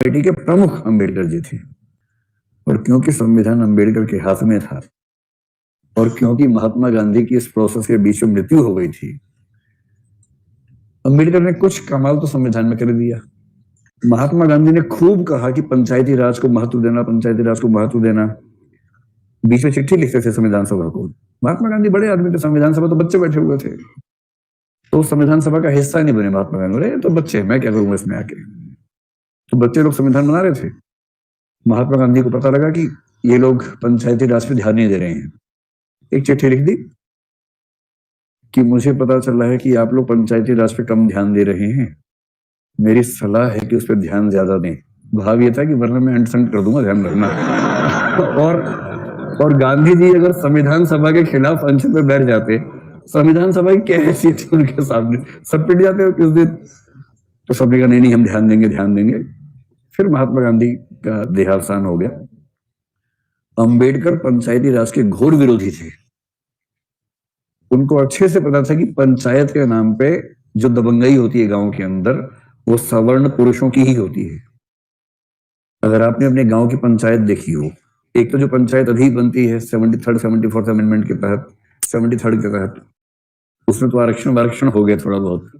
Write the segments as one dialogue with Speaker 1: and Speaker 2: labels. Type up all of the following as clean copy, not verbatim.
Speaker 1: Party के प्रमुख अंबेडकर जी थे। और क्योंकि संविधान अंबेडकर के हाथ में था और क्योंकि महात्मा गांधी की इस प्रोसेस के बीच में मृत्यु हो गई थी, अंबेडकर ने कुछ कमाल तो संविधान में कर दिया। महात्मा गांधी ने खूब कहा कि पंचायती राज को महत्व देना, पंचायती राज को महत्व देना। बीच में चिट्ठी लिखते थे संविधान सभा को। महात्मा गांधी बड़े आदमी थे, संविधान सभा तो बच्चे बैठे हुए थे, तो संविधान सभा का हिस्सा नहीं बने महात्मा गांधी। अरे तो बच्चे, मैं क्या करूंगा इसमें आके। तो बच्चे लोग संविधान बना रहे थे। महात्मा गांधी को पता लगा कि ये लोग पंचायती राज पे ध्यान नहीं दे रहे हैं। एक चिट्ठी लिख दी कि मुझे पता चल रहा है कि आप लोग पंचायती राज पे कम ध्यान दे रहे हैं, मेरी सलाह है कि उस पर ध्यान ज्यादा दें। भाव ये था कि वरना मैं अंट कर दूंगा, ध्यान रखना। और गांधी जी अगर संविधान सभा के खिलाफ अनशन में बैठ जाते, संविधान सभा की क्या हैसियत थी उनके सामने, सब पिट जाते हो किस दिन। तो सबने कहा नहीं नहीं, हम ध्यान देंगे, ध्यान देंगे। फिर महात्मा गांधी का देहावसान हो गया। अंबेडकर पंचायती राज के घोर विरोधी थे। उनको अच्छे से पता था कि पंचायत के नाम पे जो दबंगई होती है गांव के अंदर, वो सवर्ण पुरुषों की ही होती है। अगर आपने अपने गांव की पंचायत देखी हो, एक तो जो पंचायत अभी बनती है 73rd 74th अमेंडमेंट के तहत, 73rd के तहत, उसमें तो आरक्षण हो गया थोड़ा बहुत।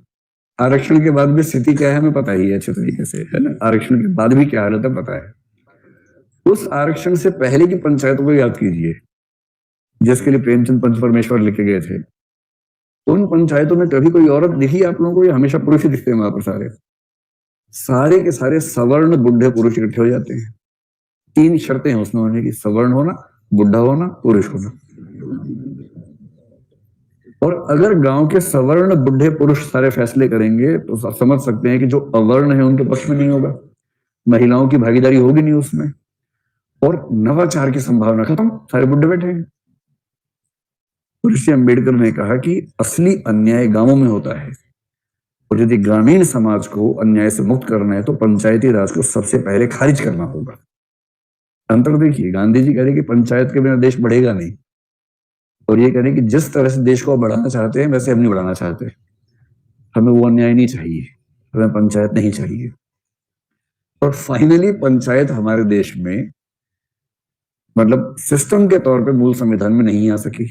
Speaker 1: आरक्षण के बाद भी स्थिति क्या है हमें पता ही है अच्छे तरीके से, है ना। आरक्षण के बाद भी क्या हालत है पता है। उस आरक्षण से पहले की पंचायतों को याद कीजिए, जिसके लिए प्रेमचंद पंच परमेश्वर लिखे गए थे। उन पंचायतों में कभी कोई औरत दिखी आप लोगों को, या हमेशा पुरुष ही दिखते हैं वहां पर? सारे के सारे सवर्ण बुढ़े पुरुष इकट्ठे हो जाते हैं। 3 शर्तें हैं उसमें होने की: सवर्ण होना, बुढ़ा होना, पुरुष होना। और अगर गांव के सवर्ण बुढ़े पुरुष सारे फैसले करेंगे तो समझ सकते हैं कि जो अवर्ण है उनके पक्ष में नहीं होगा, महिलाओं की भागीदारी होगी नहीं उसमें, और नवाचार की संभावना खत्म, सारे बुढ़े बैठे हैं। ऋषि अंबेडकर ने कहा कि असली अन्याय गांवों में होता है, और यदि ग्रामीण समाज को अन्याय से मुक्त करना है तो पंचायती राज को सबसे पहले खारिज करना होगा। अंतर देखिए, गांधी जी कह रहे कि पंचायत के बिना देश बढ़ेगा नहीं, और ये कह रहे कि जिस तरह से देश को बढ़ाना चाहते हैं वैसे हम नहीं बढ़ाना चाहते, हमें वो अन्याय नहीं चाहिए, हमें पंचायत नहीं चाहिए। और फाइनली पंचायत हमारे देश में मतलब सिस्टम के तौर पे मूल संविधान में नहीं आ सकी।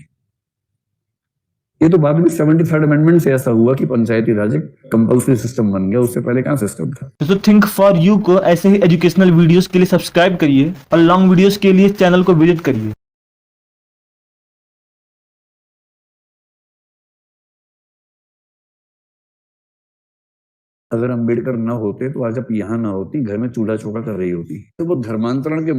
Speaker 1: ये तो बाद में 73rd अमेंडमेंट से ऐसा हुआ कि पंचायती राज एक कंपल्सरी सिस्टम बन गया, उससे पहले कहां सिस्टम था।
Speaker 2: तो थिंक फॉर यू को ऐसे ही एजुकेशनल वीडियोस के लिए सब्सक्राइब करिए और लॉन्ग वीडियोस के लिए चैनल को विजिट करिए।
Speaker 1: अगर अंबेडकर ना होते तो आज आप यहाँ ना होती, घर में चूल्हा चौका कर रही होती। तो वो धर्मांतरण के